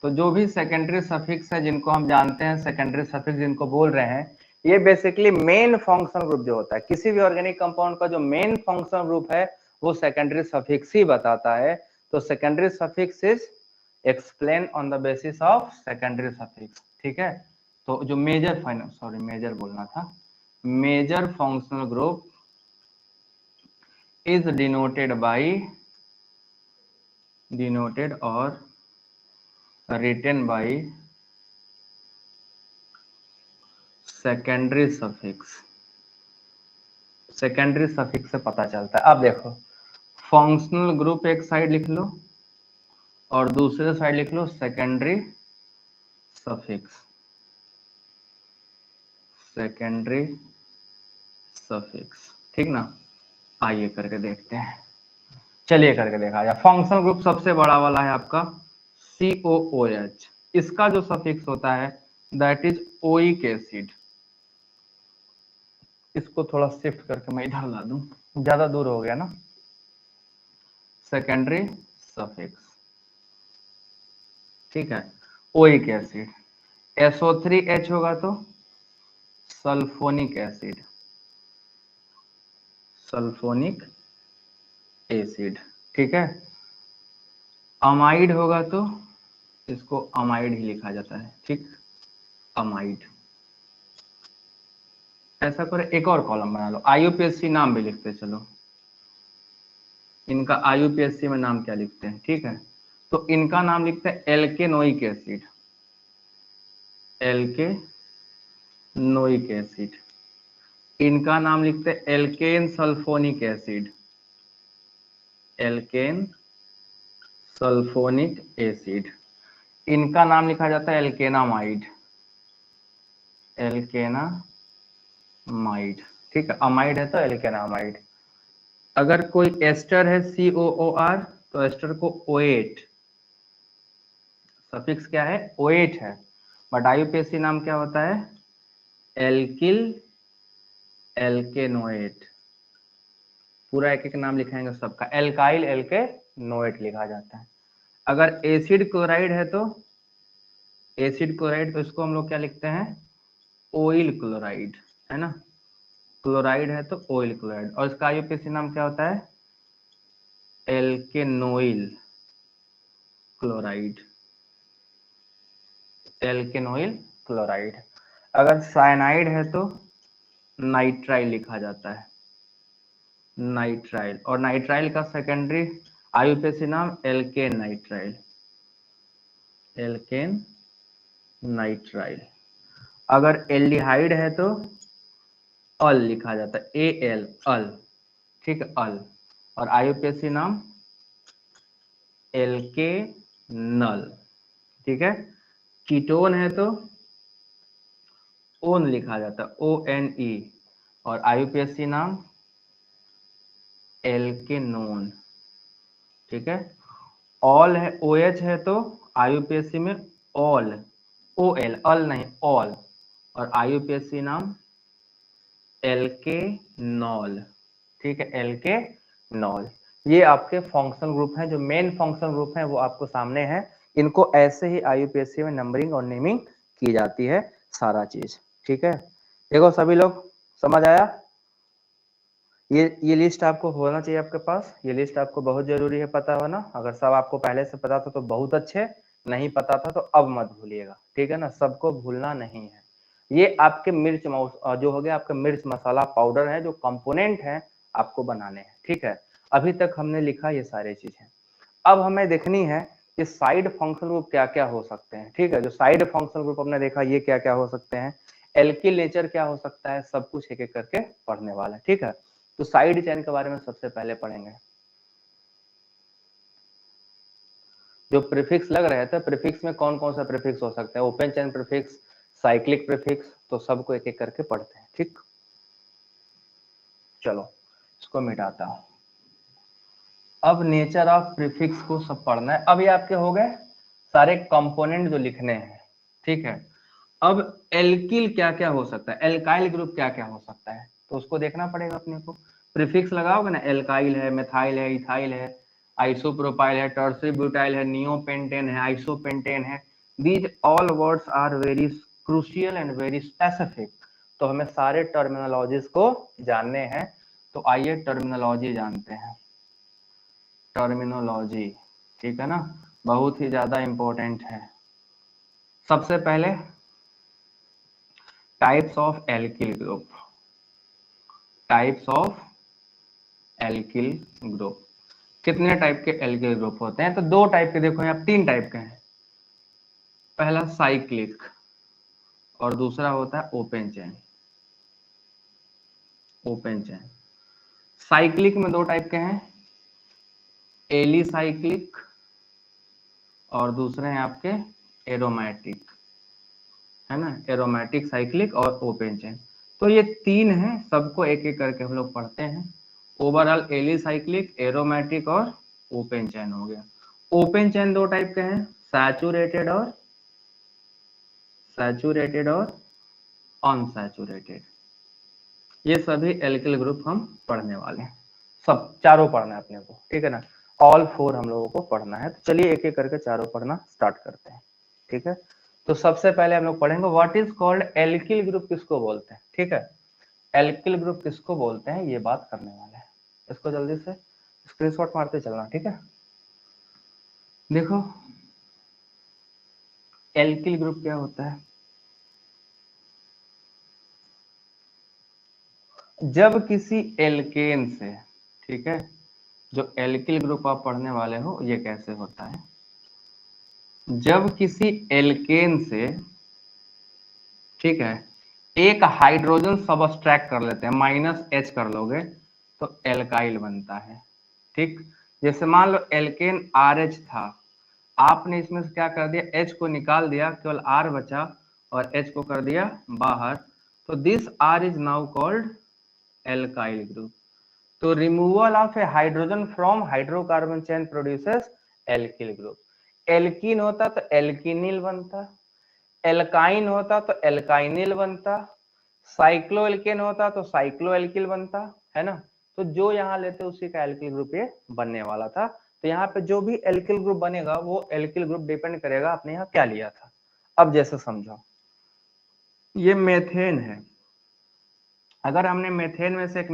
तो जो भी सेकेंडरी सफिक्स है जिनको हम जानते हैं सेकेंडरी सफिक्स जिनको बोल रहे हैं, ये बेसिकली मेन फंक्शनल ग्रुप जो होता है, किसी भी ऑर्गेनिक कंपाउंड का जो मेन फंक्शनल ग्रुप है वो सेकेंडरी सफिक्स ही बताता है। तो secondary suffix is explain on the basis of secondary suffix, ठीक है। तो जो मेजर मेजर बोलना था, major functional group is denoted or written by secondary suffix। Secondary suffix से पता चलता है। अब देखो फंक्शनल ग्रुप एक साइड लिख लो और दूसरे साइड लिख लो सेकेंडरी सफिक्स, सेकेंडरी सफिक्स, ठीक ना। आइए करके देखते हैं, चलिए करके देखा जाए। फंक्शनल ग्रुप सबसे बड़ा वाला है आपका COOH, इसका जो सफिक्स होता है दैट इज ओइक एसिड। इसको थोड़ा शिफ्ट करके मैं इधर ला दूं, ज्यादा दूर हो गया ना। सेकेंडरी सफिक्स, ठीक है, ओइक एसिड। SO3H होगा तो सल्फोनिक एसिड, सल्फोनिक एसिड, ठीक है। अमाइड होगा तो इसको अमाइड ही लिखा जाता है, ठीक, अमाइड। ऐसा करो एक और कॉलम बना लो, IUPAC नाम भी लिखते चलो, इनका IUPAC में नाम क्या लिखते हैं, ठीक है। तो इनका नाम लिखते हैं एल्केनोइक एसिड, एल्केनोइक एसिड। इनका नाम लिखते हैं alkane sulphonic acid, alkane sulphonic acid. इनका नाम लिखा जाता है एल्केनामाइड, एल्केनामाइड, ठीक है। अमाइड है तो एल्केनामाइड। अगर कोई एस्टर है COOR तो एस्टर को OH, सफिक्स क्या है OH है, बट IUPAC नाम क्या होता है एल्किल एल्केनोएट। पूरा एक एक नाम लिखाएंगे सबका, एल्काइल एल्केनोएट लिखा जाता है। अगर एसिड क्लोराइड है तो एसिड क्लोराइड, तो इसको हम लोग क्या लिखते हैं ऑयल क्लोराइड, है ना। क्लोराइड है तो ऑयल क्लोराइड। और इसका IUPAC नाम क्या होता है एल्केनोइल क्लोराइड, एल्केनोइल क्लोराइड। अगर साइनाइड है तो नाइट्राइल लिखा जाता है, नाइट्राइल, और नाइट्राइल का सेकेंडरी आईयूपीएसी नाम एल्केन नाइट्राइल, एल्केन नाइट्राइल। अगर एल्डिहाइड है तो अल लिखा जाता है, ए एल, अल, ठीक है, अल। और आईयूपीएसी नाम एल्केनल, ठीक है। कीटोन है तो ओन लिखा जाता है, ओ एन ई, और आईयूपीएसी नाम एल्केनोन, ठीक है। ऑल है, ओ एच है तो आईयूपीएसी में ऑल, ओ एल, अल नहीं, ऑल, और आईयूपीएसी नाम एल्केनॉल, ठीक है, एल्केनॉल। ये आपके फंक्शनल ग्रुप हैं, जो मेन फंक्शनल ग्रुप हैं वो आपको सामने है। इनको ऐसे ही आईयूपीएसी में नंबरिंग और नेमिंग की जाती है, सारा चीज, ठीक है। देखो सभी लोग, समझ आया? ये लिस्ट आपको होना चाहिए आपके पास, ये लिस्ट आपको बहुत जरूरी है पता होना। अगर सब आपको पहले से पता था तो बहुत अच्छे, नहीं पता था तो अब मत भूलिएगा, ठीक है ना, सबको भूलना नहीं है। ये आपके मिर्च जो हो गया आपका मिर्च मसाला पाउडर है, जो कंपोनेंट है आपको बनाने हैं, ठीक है। अभी तक हमने लिखा ये सारी चीजें। अब हमें देखनी है कि साइड फंक्शनल ग्रुप क्या क्या हो सकते हैं, ठीक है। जो साइड फंक्शनल ग्रुप हमने देखा ये क्या क्या हो सकते हैं, एल्किल नेचर क्या हो सकता है, सब कुछ एक एक करके पढ़ने वाला है, ठीक है। तो साइड चेन के बारे में सबसे पहले पढ़ेंगे। जो प्रीफिक्स लग रहे थे, प्रीफिक्स में कौन कौन सा प्रीफिक्स हो सकता है, open chain prefix, cyclic prefix, तो सबको एक एक करके पढ़ते हैं, ठीक। चलो इसको मिटाता हूं। अब नेचर ऑफ प्रीफिक्स को सब पढ़ना है। अब ये आपके हो गए सारे कंपोनेंट जो लिखने हैं, ठीक है। अब एल्किल क्या क्या हो सकता है, एल्काइल ग्रुप क्या क्या हो सकता है, तो उसको देखना पड़ेगा अपने को। प्रीफिक्स लगाओगे ना, एल्काइल है, मेथाइल है, इथाइल है, आइसोप्रोपाइल है, टर्सरी ब्यूटाइल है, नियोपेंटेन है, आइसोपेंटेन है। These all words are very crucial and very specific. तो हमें सारे टर्मिनोलॉजीज को जानने हैं, तो आइए टर्मिनोलॉजी जानते हैं। टर्मिनोलॉजी, ठीक है ना, बहुत ही ज्यादा इंपॉर्टेंट है। सबसे पहले types of alkyl group, types of alkyl group. कितने टाइप के एल्किल ग्रुप होते हैं, तो दो टाइप के, देखो यहाँ तीन टाइप के हैं। पहला साइक्लिक और दूसरा होता है open chain, open chain. Cyclic में दो टाइप के हैं, एलिसाइक्लिक और दूसरे हैं आपके एरोमेटिक, है ना, एरोमेटिक, साइक्लिक और ओपन चेन। तो ये तीन हैं, सबको एक एक करके हम लोग पढ़ते हैं। ओवरऑल एलिसाइक्लिक, एरोमेटिक और ओपन चेन हो गया। ओपन चेन दो टाइप के हैं, सैचुरेटेड और अनसैचुरेटेड। ये सभी एल्किल ग्रुप हम पढ़ने वाले हैं, सब चारों पढ़ना है अपने को, ठीक है ना। ऑल फोर हम लोगों को पढ़ना है। तो चलिए एक एक करके चारों पढ़ना स्टार्ट करते हैं, ठीक है। तो सबसे पहले हम लोग पढ़ेंगे what is called alkyl group, किसको बोलते हैं, ठीक है। एल्किल ग्रुप किसको बोलते हैं ये बात करने वाले हैं। इसको जल्दी से स्क्रीनशॉट मारते चलना, ठीक है। देखो एल्किल ग्रुप क्या होता है, जब किसी एल्केन से, ठीक है, जो एल्किल ग्रुप आप पढ़ने वाले हो ये कैसे होता है, जब किसी एल्केन से, ठीक है, एक हाइड्रोजन सबट्रैक्ट कर लेते हैं, -H कर लोगे तो एल्काइल बनता है, ठीक। जैसे मान लो एल्केन RH था, आपने इसमें से क्या कर दिया, H को निकाल दिया, केवल R बचा और H को कर दिया बाहर, तो this R is now called alkyl group. तो removal of a hydrogen from hydrocarbon chain produces alkyl group. Alkene होता तो एल्किनिल बनता, एल्काइन होता तो एल्काइनिल बनता, साइक्लोएल्केन होता तो साइक्लोएल्किल बनता, है ना। तो जो यहाँ लेते उसी का एल्किल ग्रुप ये बनने वाला था। तो यहाँ पे जो भी एल्किल ग्रुप बनेगा वो एल्किल ग्रुप डिपेंड करेगा आपने यहाँ क्या लिया था। अब जैसे समझो, ये मेथेन है, अगर हमने मेथेन में से एक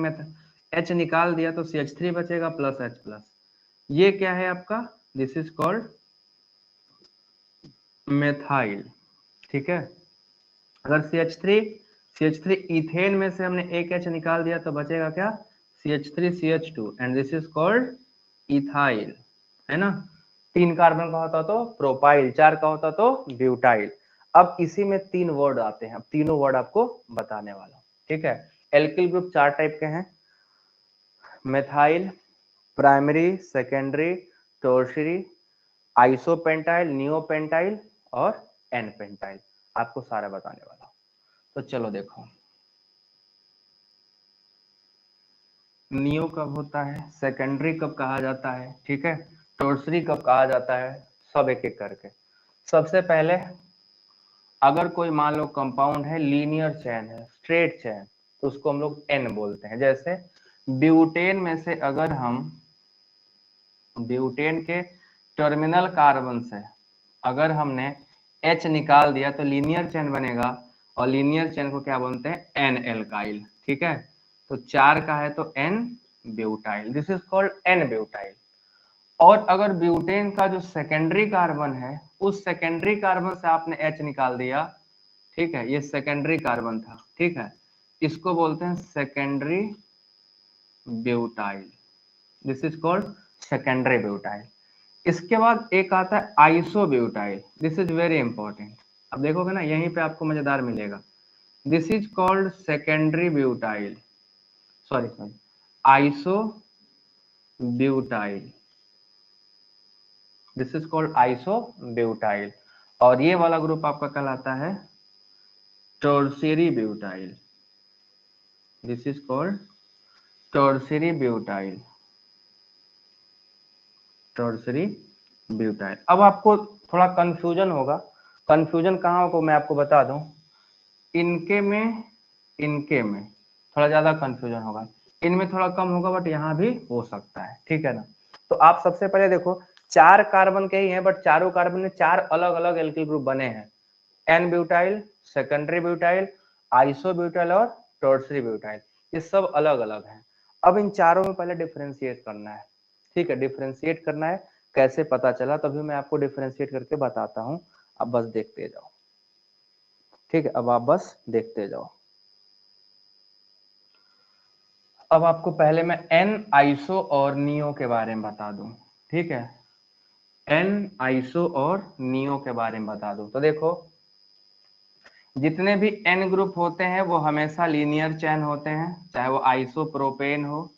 H निकाल दिया तो CH3 बचेगा प्लस H+। ये क्या है आपका, दिस इज कॉल्ड मेथाइल, ठीक है। अगर CH3 इथेन में से हमने एक H निकाल दिया तो बचेगा क्या, CH3CH2 and this is called ethyl, है ना। 3 कार्बन का होता तो प्रोपाइल, 4 का होता तो ब्यूटाइल। अब इसी में 3 वर्ड आते हैं, अब तीनों वर्ड आपको बताने वाला हूं, ठीक है। एल्किल ग्रुप 4 टाइप के हैं, methyl, primary, secondary, tertiary, isopentyl, neopentyl और एन पेंटाइल, आपको सारा बताने वाला हूं। तो चलो देखो, नियो कब होता है, सेकेंडरी कब कहा जाता है, ठीक है, टर्शियरी कब कहा जाता है, सब एक एक करके। सबसे पहले अगर कोई मान लो कंपाउंड है, लीनियर चेन है, स्ट्रेट चेन, तो उसको हम लोग एन बोलते हैं। जैसे ब्यूटेन में से अगर हम ब्यूटेन के टर्मिनल कार्बन से अगर हमने H निकाल दिया तो लीनियर चेन बनेगा, और लीनियर चेन को क्या बोलते हैं, एन एल्काइल, ठीक है। तो 4 का है तो n butyl, this is called n butyl. और अगर ब्यूटेन का जो सेकेंडरी कार्बन है, उस सेकेंडरी कार्बन से आपने H निकाल दिया, ठीक है, ये सेकेंडरी कार्बन था, ठीक है, इसको बोलते हैं secondary butyl, this is called secondary butyl. इसके बाद एक आता है isobutyl, this is very important. अब देखोगे ना, यहीं पे आपको मजेदार मिलेगा। This is called secondary butyl, sorry sorry, isobutyl, this is called isobutyl. और ये वाला ग्रुप आपका कहलाता है tertiary butyl, this is called tertiary butyl, tertiary butyl. अब आपको थोड़ा कंफ्यूजन होगा, कंफ्यूजन कहाँ को मैं आपको बता दूं, इनके में थोड़ा ज्यादा कंफ्यूजन होगा, इनमें थोड़ा कम होगा, बट यहाँ भी हो सकता है, ठीक है ना। तो आप सबसे पहले देखो, 4 कार्बन के ही हैं, बट चारों कार्बन में 4 अलग अलग एल्किल ग्रुप बने हैं, n butyl, secondary butyl, isobutyl और टर्शियरी ब्यूटाइल, ये सब अलग अलग हैं। अब इन चारों में पहले डिफरेंशिएट करना है, ठीक है, डिफरेंशिएट करना है। कैसे पता चला, तभी मैं आपको डिफरेंशिएट करके बताता हूं, अब बस देखते जाओ, ठीक है, अब आप बस देखते जाओ। अब आपको पहले मैं एन आइसो और नियो के बारे में बता दूं, ठीक है, एन आइसो और नियो के बारे में बता दूं। तो देखो, जितने भी एन ग्रुप होते हैं वो हमेशा लीनियर चेन होते हैं, चाहे वो आइसोप्रोपेन हो,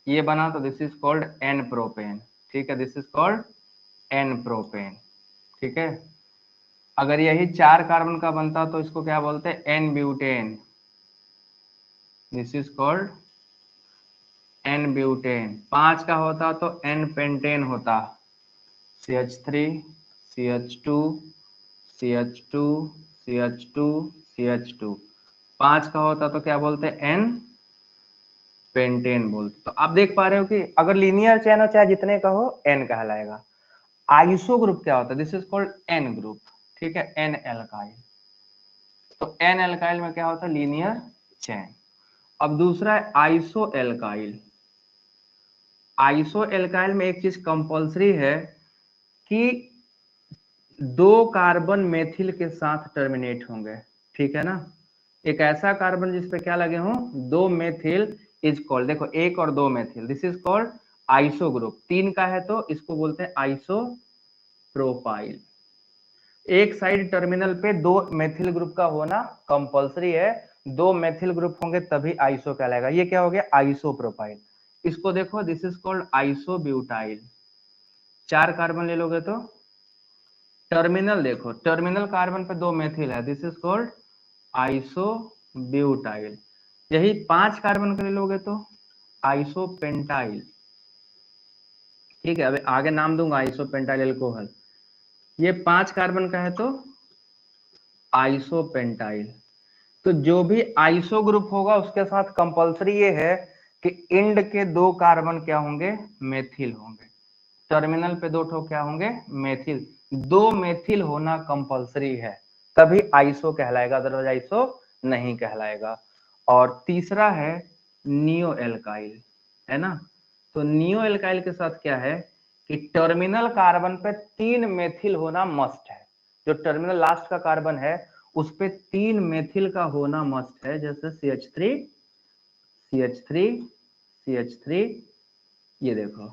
ये बना तो this is called N propane, ठीक है, this is called N propane, ठीक है। अगर यही 4 कार्बन का बनता तो इसको क्या बोलते हैं, n butane, this is called n butane. 5 का होता तो एन पेंटेन होता, CH3 CH2 CH2 CH2 CH2। 5 का होता तो क्या बोलते हैं, एन पेंटेन बोलते। तो आप देख पा रहे हो कि अगर लीनियर चेन हो चाहे जितने का हो, एन कहलाएगा। आइसो ग्रुप क्या होता है, this is called N group, ठीक है, एन एल्काइल। तो एन एल्काइल में क्या होता है, लीनियर चेन। अब दूसरा है आइसो एल्काइल। आइसो एल्काइल में एक चीज कंपलसरी है कि 2 कार्बन मेथिल के साथ टर्मिनेट होंगे, ठीक है ना। एक ऐसा कार्बन जिसपे क्या लगे हों, 2 मेथिल इज कॉल्ड, देखो 1 और 2 methyl, this is called iso group. 3 का है तो इसको बोलते हैं आइसो प्रोपाइल। एक साइड टर्मिनल पे 2 मेथिल ग्रुप का होना कंपलसरी है, 2 मेथिल ग्रुप होंगे तभी आइसो कहलाएगा। ये क्या हो गया, आइसो प्रोपाइल। इसको देखो, this is called iso butyl. 4 carbon ले लोगे तो टर्मिनल देखो, टर्मिनल कार्बन पे 2 मेथिल है, this is called iso butyl. यही 5 कार्बन के ले लोगे तो आइसो पेंटाइल, ठीक है। अब आगे नाम दूंगा आइसो पेंटाइल एल्कोहल। ये 5 कार्बन का है तो आइसो पेंटाइल। तो जो भी आइसो ग्रुप होगा उसके साथ कंपलसरी ये है कि इंड के 2 कार्बन क्या होंगे, मेथिल होंगे। टर्मिनल पे 2 ठो क्या होंगे, मेथिल। 2 मेथिल होना कंपलसरी है, तभी आइसो कहलाएगा, अदरवाइज आइसो नहीं कहलाएगा। और तीसरा है नियो एल्काइल, है ना। तो नियो एल्काइल के साथ क्या है कि टर्मिनल कार्बन पे 3 मेथिल होना मस्ट है। जो टर्मिनल लास्ट का कार्बन है उस पे 3 मेथिल का होना मस्ट है, जैसे CH3 CH3 CH3, ये देखो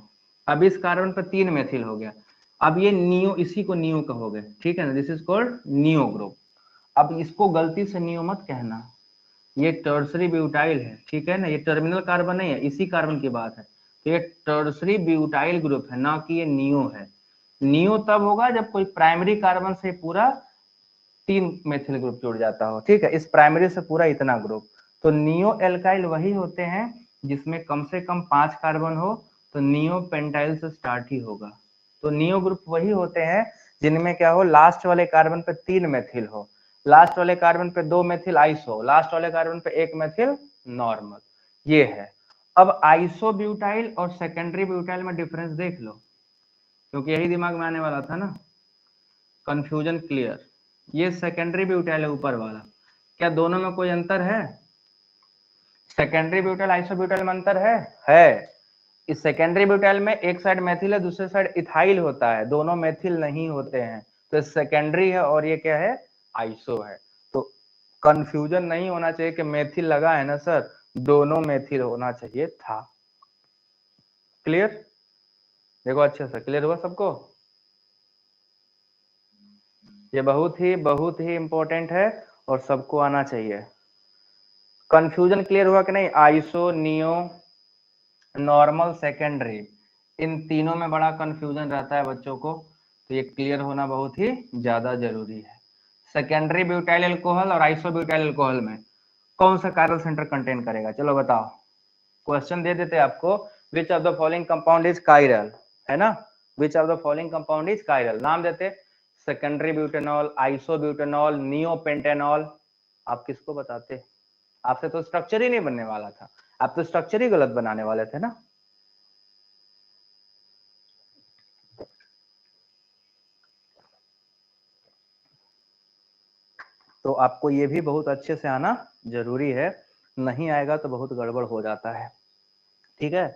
अब इस कार्बन पर 3 मेथिल हो गया। अब ये नियो, इसी को नियो कहोगे, ठीक है ना, this is called neo group. अब इसको गलती से नियो मत कहना, ये टर्सरी ब्यूटाइल है, ठीक है ना, ये टर्मिनल कार्बन नहीं है, इसी कार्बन की बात है। तो ये टर्सरी ब्यूटाइल ग्रुप है, ना कि ये नियो है। नियो तब होगा जब कोई प्राइमरी कार्बन से पूरा 3 मेथिल ग्रुप जुड़ जाता हो, ठीक है, इस प्राइमरी से पूरा इतना ग्रुप। तो नियो एल्काइल वही होते हैं जिसमें कम से कम 5 कार्बन हो, तो नियो पेंटाइल से स्टार्ट ही होगा। तो नियो ग्रुप वही होते हैं जिनमें क्या हो, लास्ट वाले कार्बन पे 3 मेथिल हो, लास्ट वाले कार्बन पे 2 मेथिल आइसो, लास्ट वाले कार्बन पे 1 मेथिल नॉर्मल, ये है। अब आइसो ब्यूटाइल और सेकेंडरी ब्यूटाइल में डिफरेंस देख लो, क्योंकि यही दिमाग में आने वाला था ना, कंफ्यूजन क्लियर। ये सेकेंडरी ब्यूटाइल है ऊपर वाला, क्या दोनों में कोई अंतर है? सेकेंडरी ब्यूटाइल आइसो ब्यूटाइल में अंतर है। इस सेकेंडरी ब्यूटाइल में एक साइड मेथिल है, दूसरे साइड इथाइल होता है, दोनों मेथिल नहीं होते हैं, तो सेकेंडरी है और ये क्या है, आइसो है। तो कंफ्यूजन नहीं होना चाहिए कि मेथिल लगा है ना सर, दोनों मेथिल होना चाहिए था। क्लियर? देखो अच्छे से क्लियर हुआ सबको? ये बहुत ही इंपॉर्टेंट है और सबको आना चाहिए। कंफ्यूजन क्लियर हुआ कि नहीं? आइसो, नियो, नॉर्मल, सेकेंडरी, इन तीनों में बड़ा कंफ्यूजन रहता है बच्चों को, तो ये क्लियर होना बहुत ही ज्यादा जरूरी है। सेकेंडरी ब्यूटाइल अल्कोहल और आइसो ब्यूटाइल अल्कोहल में कौन सा कायरल सेंटर कंटेन करेगा? चलो बताओ, क्वेश्चन दे देते आपको, which of the following compound is chiral, है ना, which of the following compound is chiral, नाम देते, सेकेंडरी ब्यूटेनॉल, आइसो ब्यूटेनॉल, नियोपेंटेनॉल, आप किसको बताते? आपसे तो स्ट्रक्चर ही नहीं बनने वाला था, आप तो स्ट्रक्चर ही गलत बनाने वाले थे ना। तो आपको ये भी बहुत अच्छे से आना जरूरी है, नहीं आएगा तो बहुत गड़बड़ हो जाता है, ठीक है।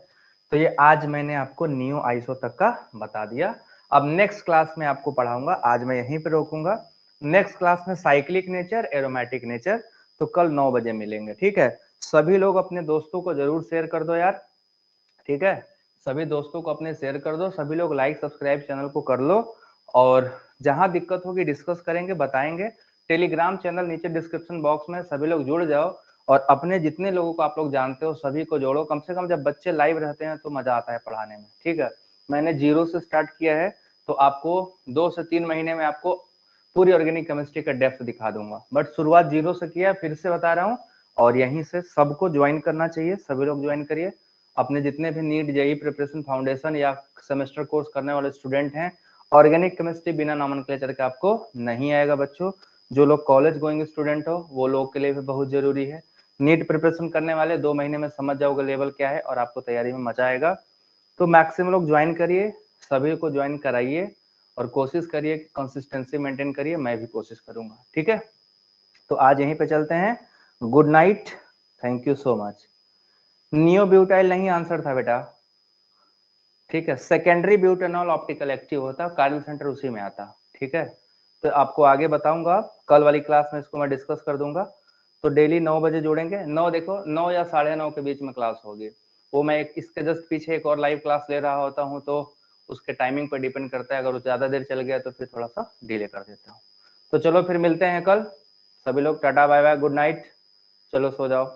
तो ये आज मैंने आपको नियो आइसो तक का बता दिया। अब नेक्स्ट क्लास में आपको पढ़ाऊंगा, आज मैं यहीं पे रोकूंगा, नेक्स्ट क्लास में साइक्लिक नेचर, एरोमेटिक नेचर, तो कल 9 बजे मिलेंगे, ठीक है। सभी लोग अपने दोस्तों को जरूर शेयर कर दो यार, ठीक है, सभी दोस्तों को अपने शेयर कर दो, सभी लोग लाइक सब्सक्राइब चैनल को कर लो, और जहां दिक्कत होगी डिस्कस करेंगे, बताएंगे। टेलीग्राम चैनल नीचे डिस्क्रिप्शन बॉक्स में, सभी लोग जुड़ जाओ और अपने जितने लोगों को आप लोग जानते हो सभी को जोड़ो, कम से कम जब बच्चे लाइव रहते हैं तो मजा आता है पढ़ाने में, ठीक है। मैंने 0 से स्टार्ट किया है, तो आपको 2 से 3 महीने में आपको पूरी ऑर्गेनिक केमिस्ट्री का डेप्थ दिखा दूंगा, बट शुरुआत 0 से किया, फिर से बता रहा हूँ, और यहीं से सबको ज्वाइन करना चाहिए, सभी लोग ज्वाइन करिए। अपने जितने भी नीट, जेई प्रिपरेशन, फाउंडेशन या सेमेस्टर कोर्स करने वाले स्टूडेंट हैं, ऑर्गेनिक केमिस्ट्री बिना नॉमेनक्लेचर के आपको नहीं आएगा बच्चों। जो लोग कॉलेज गोइंग स्टूडेंट हो वो लोग के लिए भी बहुत जरूरी है। नीट प्रिपरेशन करने वाले 2 महीने में समझ जाओगे लेवल क्या है और आपको तैयारी में मजा आएगा। तो मैक्सिमम लोग ज्वाइन करिए, सभी को ज्वाइन कराइए और कोशिश करिए कि कंसिस्टेंसी मेंटेन करिए, मैं भी कोशिश करूंगा, ठीक है। तो आज यहीं पे चलते हैं, good night, thank you so much. Neo butyl नहीं आंसर था बेटा, ठीक है, सेकेंडरी ब्यूटेनॉल ऑप्टिकल एक्टिव होता, कार्बन सेंटर उसी में आता, ठीक है। तो आपको आगे बताऊंगा, कल वाली क्लास में इसको मैं डिस्कस कर दूंगा। तो डेली 9 बजे जुड़ेंगे, 9 देखो 9 या 9:30 के बीच में क्लास होगी, वो मैं इसके जस्ट पीछे एक और लाइव क्लास ले रहा होता हूँ, तो उसके टाइमिंग पर डिपेंड करता है, अगर वो ज्यादा देर चल गया तो फिर थोड़ा सा डिले कर देता हूँ। तो चलो फिर मिलते हैं कल, सभी लोग tata bye bye good night, चलो सो जाओ।